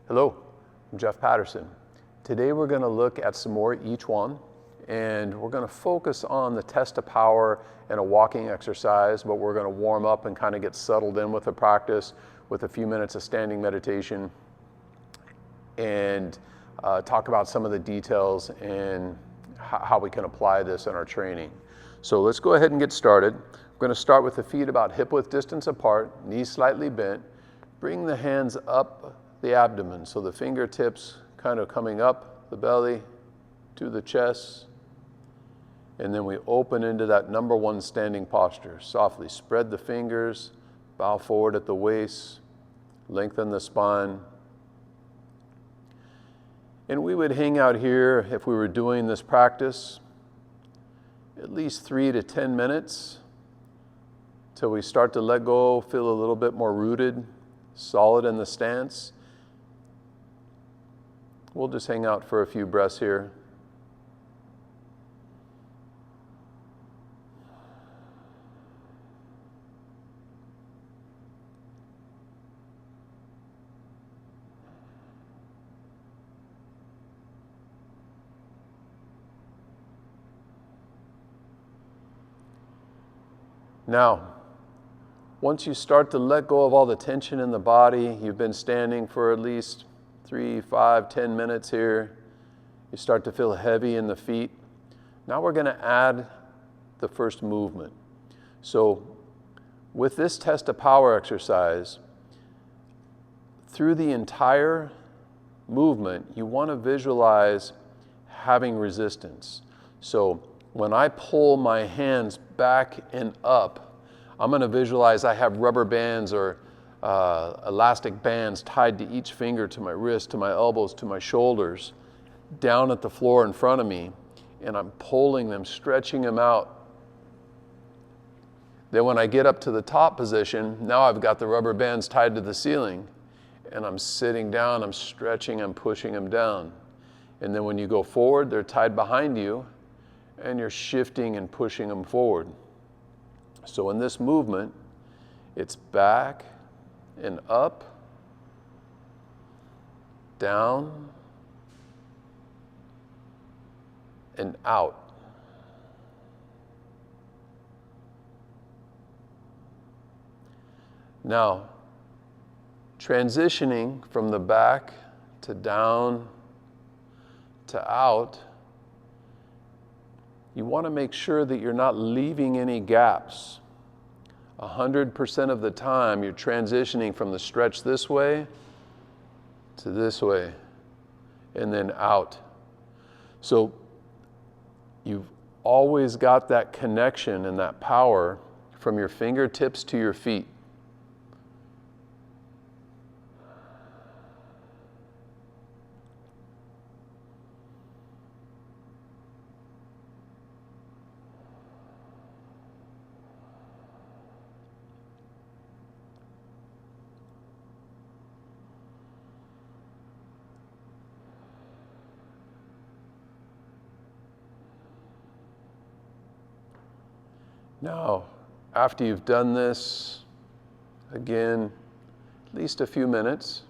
Hello, I'm Jeff Patterson. Today we're going to look at some more Chuan, and we're going to focus on the test of power and a walking exercise, but we're going to warm up and kind of get settled in with the practice with a few minutes of standing meditation and talk about some of the details and how we can apply this in our training. So let's go ahead and get started. We're going to start with the feet about hip-width distance apart, knees slightly bent. Bring the hands up the abdomen, so the fingertips kind of coming up the belly to the chest, and then we open into that number one standing posture. Softly spread the fingers, bow forward at the waist, lengthen the spine. And we would hang out here, if we were doing this practice, at least 3 to 10 minutes till we start to let go, feel a little bit more rooted, solid in the stance. We'll just hang out for a few breaths here. Now, once you start to let go of all the tension in the body, you've been standing for at least 3, 5, 10 minutes here. You start to feel heavy in the feet. Now we're going to add the first movement. So with this test of power exercise, through the entire movement, you want to visualize having resistance. So when I pull my hands back and up, I'm going to visualize I have rubber bands or elastic bands tied to each finger, to my wrist, to my elbows, to my shoulders, down at the floor in front of me, and I'm pulling them, stretching them out. Then when I get up to the top position, now I've got the rubber bands tied to the ceiling, and I'm sitting down, I'm stretching, I'm pushing them down. And then when you go forward, they're tied behind you, and you're shifting and pushing them forward. So in this movement, it's back and up, down, and out. Now, transitioning from the back to down to out, you want to make sure that you're not leaving any gaps. 100% of the time, you're transitioning from the stretch this way to this way, and then out. So you've always got that connection and that power from your fingertips to your feet. Now, after you've done this, again, at least a few minutes,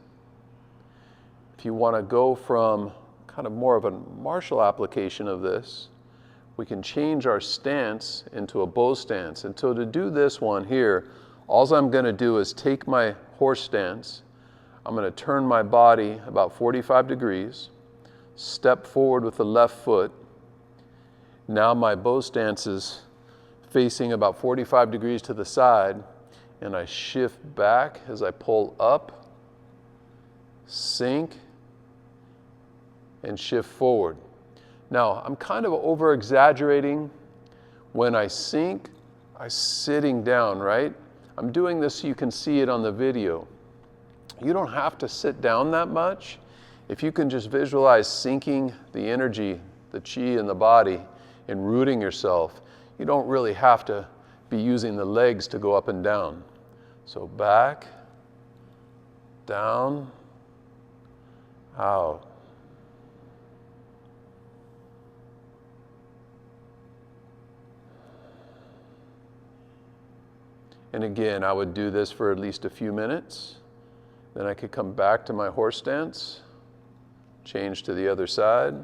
if you want to go from kind of more of a martial application of this, we can change our stance into a bow stance. And so to do this one here, all I'm going to do is take my horse stance, I'm going to turn my body about 45 degrees, step forward with the left foot. Now my bow stance is facing about 45 degrees to the side, and I shift back as I pull up, sink, and shift forward. Now, I'm kind of over-exaggerating. When I sink, I'm sitting down, right? I'm doing this so you can see it on the video. You don't have to sit down that much. If you can just visualize sinking the energy, the chi in the body, and rooting yourself, you don't really have to be using the legs to go up and down. So back, down, out. And again, I would do this for at least a few minutes. Then I could come back to my horse stance, change to the other side.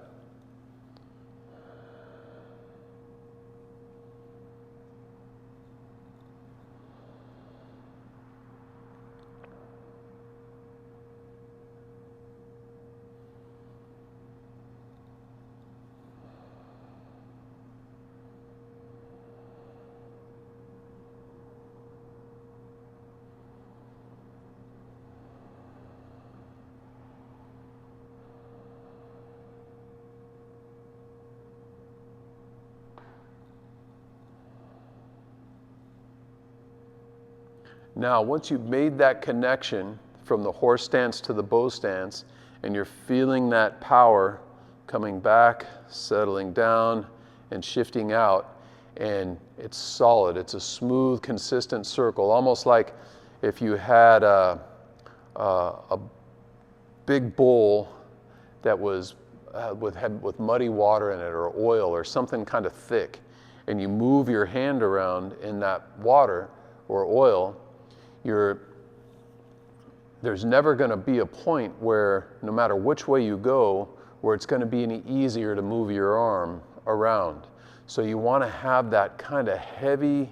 Now, once you've made that connection from the horse stance to the bow stance, and you're feeling that power coming back, settling down, and shifting out, and it's solid, it's a smooth, consistent circle, almost like if you had a big bowl that was with muddy water in it, or oil, or something kind of thick, and you move your hand around in that water or oil, there's never going to be a point where, no matter which way you go, where it's going to be any easier to move your arm around. So you want to have that kind of heavy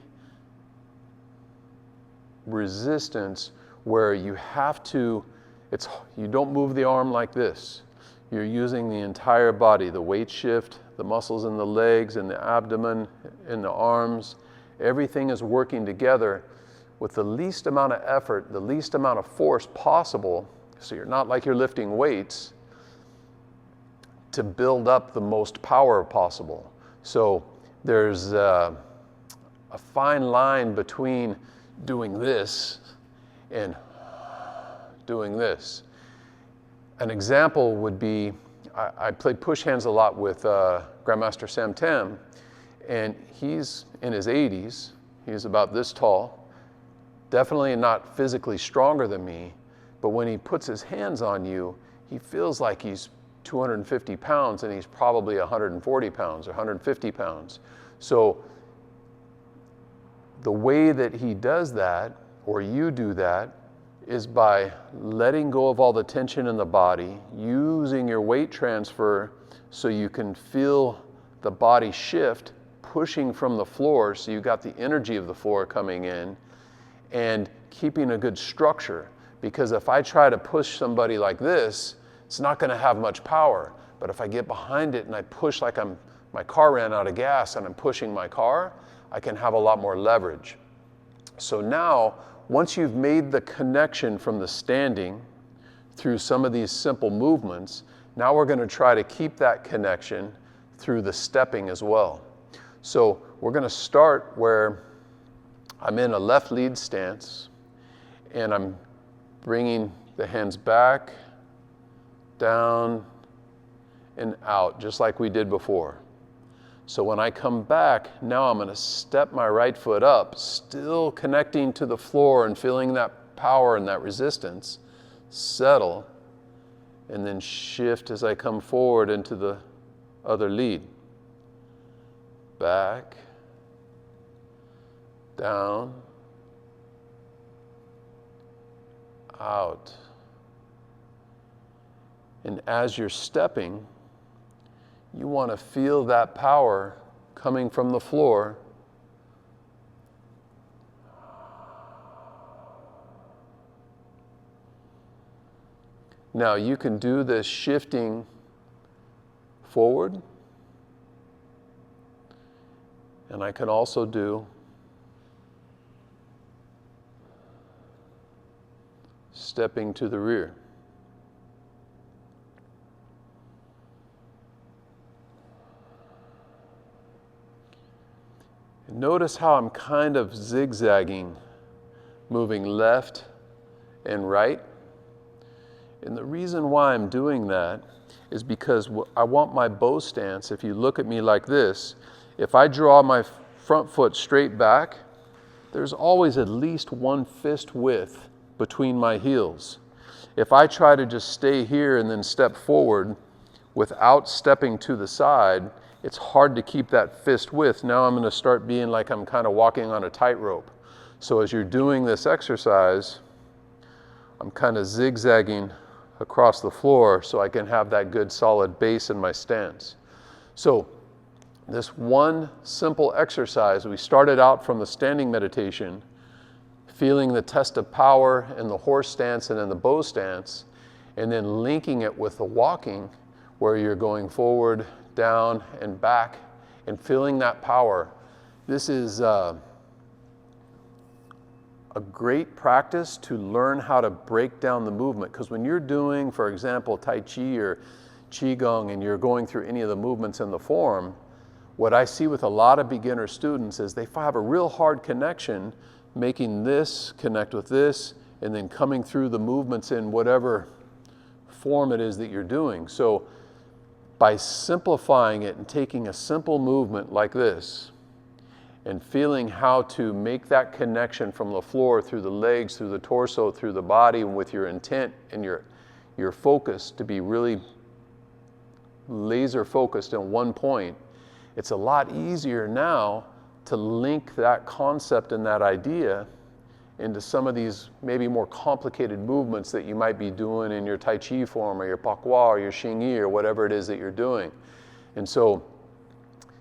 resistance where you have to, you don't move the arm like this. You're using the entire body, the weight shift, the muscles in the legs and the abdomen, in the arms. Everything is working together with the least amount of effort, the least amount of force possible, so you're not like you're lifting weights, to build up the most power possible. So there's a fine line between doing this and doing this. An example would be, I played push hands a lot with Grandmaster Sam Tam, and he's in his 80s, he's about this tall, definitely not physically stronger than me, but when he puts his hands on you, he feels like he's 250 pounds and he's probably 140 pounds or 150 pounds. So the way that he does that, or you do that, is by letting go of all the tension in the body, using your weight transfer so you can feel the body shift, pushing from the floor so you got the energy of the floor coming in, and keeping a good structure. Because if I try to push somebody like this, it's not going to have much power. But if I get behind it and I push like my car ran out of gas and I'm pushing my car, I can have a lot more leverage. So now, once you've made the connection from the standing through some of these simple movements, now we're going to try to keep that connection through the stepping as well. So we're going to start where I'm in a left lead stance, and I'm bringing the hands back, down, and out, just like we did before. So when I come back, now I'm going to step my right foot up, still connecting to the floor and feeling that power and that resistance, settle, and then shift as I come forward into the other lead. Back, down, out. And as you're stepping, you want to feel that power coming from the floor. Now you can do this shifting forward, and I can also do stepping to the rear. Notice how I'm kind of zigzagging, moving left and right. And the reason why I'm doing that is because I want my bow stance, if you look at me like this, if I draw my front foot straight back, there's always at least one fist width between my heels. If I try to just stay here and then step forward without stepping to the side, it's hard to keep that fist width. Now I'm going to start being like I'm kind of walking on a tightrope. So as you're doing this exercise, I'm kind of zigzagging across the floor so I can have that good solid base in my stance. So this one simple exercise, we started out from the standing meditation, feeling the test of power in the horse stance and in the bow stance, and then linking it with the walking, where you're going forward, down, and back, and feeling that power. This is a great practice to learn how to break down the movement, because when you're doing, for example, Tai Chi or Qigong, and you're going through any of the movements in the form, what I see with a lot of beginner students is they have a real hard connection making this connect with this, and then coming through the movements in whatever form it is that you're doing. So by simplifying it and taking a simple movement like this and feeling how to make that connection from the floor through the legs, through the torso, through the body, with your intent and your focus to be really laser focused in one point, it's a lot easier now to link that concept and that idea into some of these maybe more complicated movements that you might be doing in your Tai Chi form or your Pakwa or your Xing Yi or whatever it is that you're doing. And so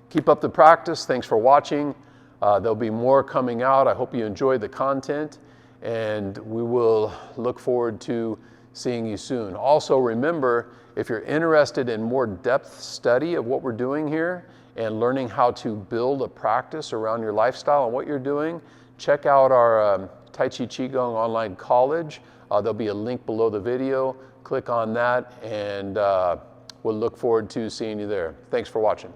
keep up the practice. Thanks for watching. There'll be more coming out. I hope you enjoyed the content, and we will look forward to seeing you soon. Also remember, if you're interested in more depth study of what we're doing here and learning how to build a practice around your lifestyle and what you're doing, check out our Tai Chi Qigong Online College. There'll be a link below the video. Click on that, and we'll look forward to seeing you there. Thanks for watching.